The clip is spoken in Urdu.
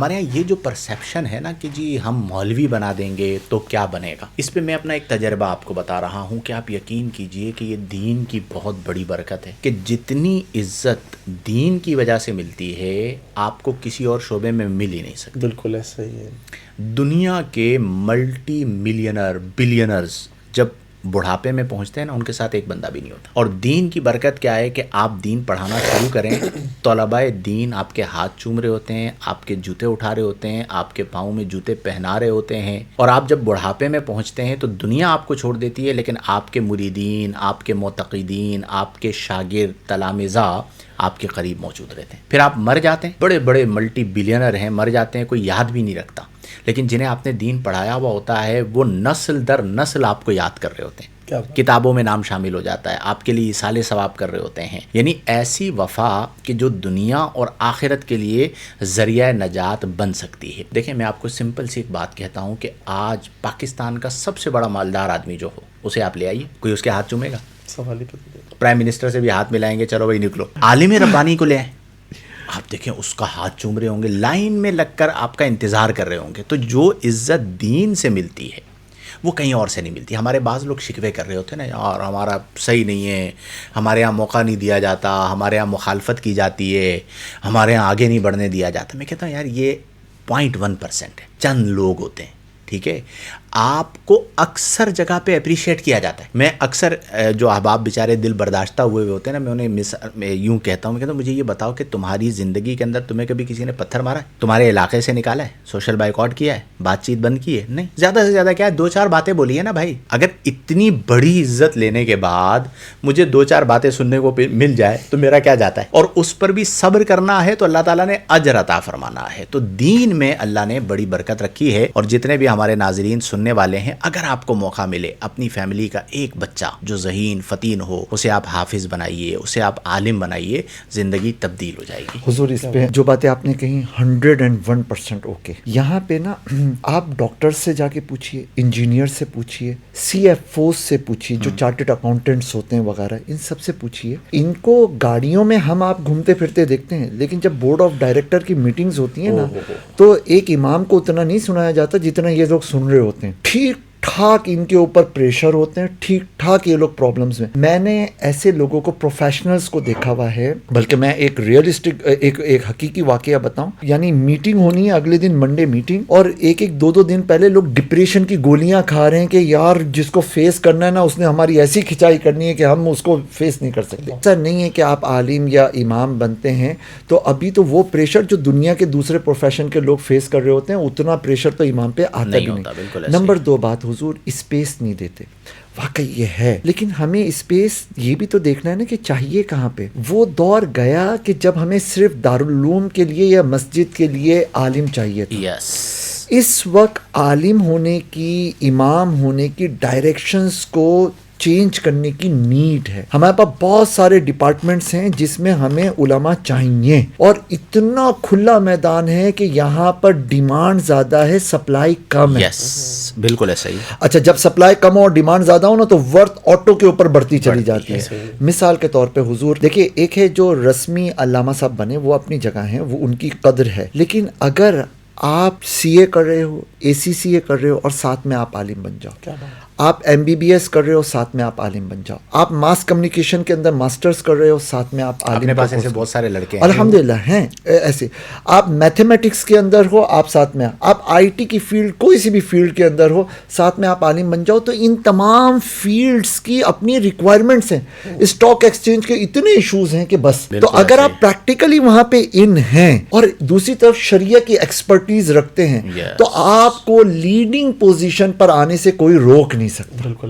ہمارے یہاں یہ جو پرسیپشن ہے نا کہ جی ہم مولوی بنا دیں گے تو کیا بنے گا، اس پہ میں اپنا ایک تجربہ آپ کو بتا رہا ہوں کہ آپ یقین کیجئے کہ یہ دین کی بہت بڑی برکت ہے کہ جتنی عزت دین کی وجہ سے ملتی ہے آپ کو کسی اور شعبے میں مل ہی نہیں سکتی۔ بالکل ایسا ہی ہے۔ دنیا کے ملٹی ملینر بلینرز جب بڑھاپے میں پہنچتے ہیں نا، ان کے ساتھ ایک بندہ بھی نہیں ہوتا۔ اور دین کی برکت کیا ہے کہ آپ دین پڑھانا شروع کریں، طلباء دین آپ کے ہاتھ چوم رہے ہوتے ہیں، آپ کے جوتے اٹھا رہے ہوتے ہیں، آپ کے پاؤں میں جوتے پہنا رہے ہوتے ہیں، اور آپ جب بڑھاپے میں پہنچتے ہیں تو دنیا آپ کو چھوڑ دیتی ہے، لیکن آپ کے مریدین، آپ کے معتقدین، آپ کے شاگرد، تلامذہ آپ کے قریب موجود رہتے ہیں۔ پھر آپ مر جاتے ہیں، بڑے بڑے ملٹی بلینر ہیں، مر جاتے ہیں، کوئی یاد بھی نہیں رکھتا، لیکن جنہیں آپ نے دین پڑھایا ہوا ہوتا ہے وہ نسل در نسل آپ کو یاد کر رہے ہوتے ہیں، کتابوں میں نام شامل ہو جاتا ہے، آپ کے لیے ایصال ثواب کر رہے ہوتے ہیں۔ یعنی ایسی وفا کہ جو دنیا اور آخرت کے لیے ذریعہ نجات بن سکتی ہے۔ دیکھیں میں آپ کو سمپل سی ایک بات کہتا ہوں کہ آج پاکستان کا سب سے بڑا مالدار آدمی جو ہو اسے آپ لے آئیے، کوئی اس کے ہاتھ چومے گا؟ سوال ہی پتہ۔ پرائم منسٹر سے بھی ہاتھ ملائیں گے، چلو بھائی نکلو۔ عالم ربانی کو لے آئیں، آپ دیکھیں اس کا ہاتھ چوم رہے ہوں گے، لائن میں لگ کر آپ کا انتظار کر رہے ہوں گے۔ تو جو عزت دین سے ملتی ہے وہ کہیں اور سے نہیں ملتی۔ ہمارے بعض لوگ شکوے کر رہے ہوتے ہیں نا، یار ہمارا صحیح نہیں ہے، ہمارے یہاں موقع نہیں دیا جاتا، ہمارے یہاں مخالفت کی جاتی ہے، ہمارے یہاں آگے نہیں بڑھنے دیا جاتا۔ میں کہتا ہوں یار یہ 0.1% ہے، چند لوگ ہوتے ہیں، ٹھیک ہے؟ آپ کو اکثر جگہ پہ اپریشیٹ کیا جاتا ہے۔ میں اکثر جو احباب بیچارے دل برداشتہ ہوئے ہوتے ہیں نا، میں انہیں یوں کہتا ہوں، میں کہتا ہوں مجھے یہ بتاؤ کہ تمہاری زندگی کے اندر تمہیں کبھی کسی نے پتھر مارا ہے، تمہارے علاقے سے نکالا ہے، سوشل بائیکاٹ کیا ہے، بات چیت بند کی ہے؟ نہیں۔ زیادہ سے زیادہ کیا ہے، 2-4 باتیں بولی ہے نا بھائی۔ اگر اتنی بڑی عزت لینے کے بعد مجھے 2-4 باتیں سننے کو مل جائے تو میرا کیا جاتا ہے؟ اور اس پر بھی صبر کرنا ہے تو اللہ تعالیٰ نے اجر عطا فرمانا ہے۔ تو دین میں اللہ نے بڑی برکت رکھی ہے، اور جتنے بھی ہمارے ناظرین سننے والے ہیں، اگر آپ کو موقع ملے اپنی فیملی کا ایک بچہ جو ذہین فتین ہو، اسے آپ حافظ بنائیے، اسے آپ عالم بنائیے، زندگی تبدیل ہو جائے گی۔ حضور اس پہ جو باتیں آپ نے کہیں 101% اوکے۔ یہاں پہ نا آپ ڈاکٹر سے جا کے پوچھئے، انجینئر سے پوچھئے، CFOs سے پوچھئے جو چارٹرڈ اکاؤنٹنٹس ہوتے ہیں وغیرہ، ان سب سے پوچھئے۔ ان کو گاڑیوں میں ہم آپ گھومتے پھرتے دیکھتے ہیں، لیکن جب بورڈ آف ڈائریکٹر کی میٹنگز ہوتی ہیں نا تو ایک امام کو اتنا نہیں سنایا جاتا جتنا یہ لوگ سن رہے ہوتے ہیں۔ ٹھیک ٹھاک ان کے اوپر پریشر ہوتے ہیں، ٹھیک ٹھاک یہ لوگ پرابلمز میں۔ میں نے ایسے لوگوں کو، پروفیشنلز کو دیکھا ہوا ہے، بلکہ میں ایک ریئلسٹک ایک حقیقی واقعہ بتاؤں، یعنی میٹنگ ہونی ہے اگلے دن منڈے میٹنگ، اور ایک 2 دن پہلے لوگ ڈپریشن کی گولیاں کھا رہے ہیں کہ یار جس کو فیس کرنا ہے نا اس نے ہماری ایسی کھچائی کرنی ہے کہ ہم اس کو فیس نہیں کر سکتے۔ ایسا نہیں ہے کہ آپ عالم یا امام بنتے ہیں تو ابھی تو وہ پریشر جو دنیا کے دوسرے پروفیشن کے لوگ فیس کر رہے ہوتے ہیں اتنا پریشر تو امام پہ آتا بھی نہیں۔ نمبر 2 بات، حضور اسپیس نہیں دیتے، واقعی یہ ہے، لیکن ہمیں اسپیس یہ بھی تو دیکھنا ہے نا کہ چاہیے کہاں پہ۔ وہ دور گیا کہ جب ہمیں صرف دارالعلوم کے لیے یا مسجد کے لیے عالم چاہیے تھا۔ اس وقت عالم ہونے کی، امام ہونے کی ڈائریکشنز کو چینج کرنے کی نیڈ ہے۔ ہمارے پاس بہت سارے ڈپارٹمنٹس ہیں جس میں ہمیں علماء چاہیے، اور اتنا کھلا میدان ہے کہ یہاں پر ڈیمانڈ زیادہ ہے، سپلائی کم ہے۔ بالکل ایسا ہی۔ اچھا، جب سپلائی کم ہو اور ڈیمانڈ زیادہ ہو نا تو ورتھ آٹو کے اوپر بڑھتی چلی جاتی ہے۔ مثال کے طور پہ حضور دیکھیے، ایک ہے جو رسمی علامہ صاحب بنے، وہ اپنی جگہ ہیں، وہ ان کی قدر ہے، لیکن اگر آپ CA کر رہے ہو، ACCA کر رہے ہو اور ساتھ میں آپ عالم بن جاؤ، آپ MBBS کر رہے ہو ساتھ میں آپ عالم بن جاؤ، آپ ماس کمیونیکیشن کے اندر ماسٹرز کر رہے ہو ساتھ میں آپ عالم۔ اپنے پاس ایسے بہت سارے لڑکے ہیں الحمدللہ ہیں ایسے۔ آپ میتھمیٹکس کے اندر ہو، آپ ساتھ میں، آپ IT کی فیلڈ، کوئی سی بھی فیلڈ کے اندر ہو، ساتھ میں آپ عالم بن جاؤ۔ تو ان تمام فیلڈز کی اپنی ریکوائرمنٹس ہیں، اسٹاک ایکسچینج کے اتنے ایشوز ہیں کہ بس۔ تو اگر آپ پریکٹیکلی وہاں پہ ان ہیں اور دوسری طرف شریعہ کی ایکسپرٹیز رکھتے ہیں تو آپ کو لیڈنگ پوزیشن پر آنے سے کوئی روک نہیں سکتا۔ بالکل۔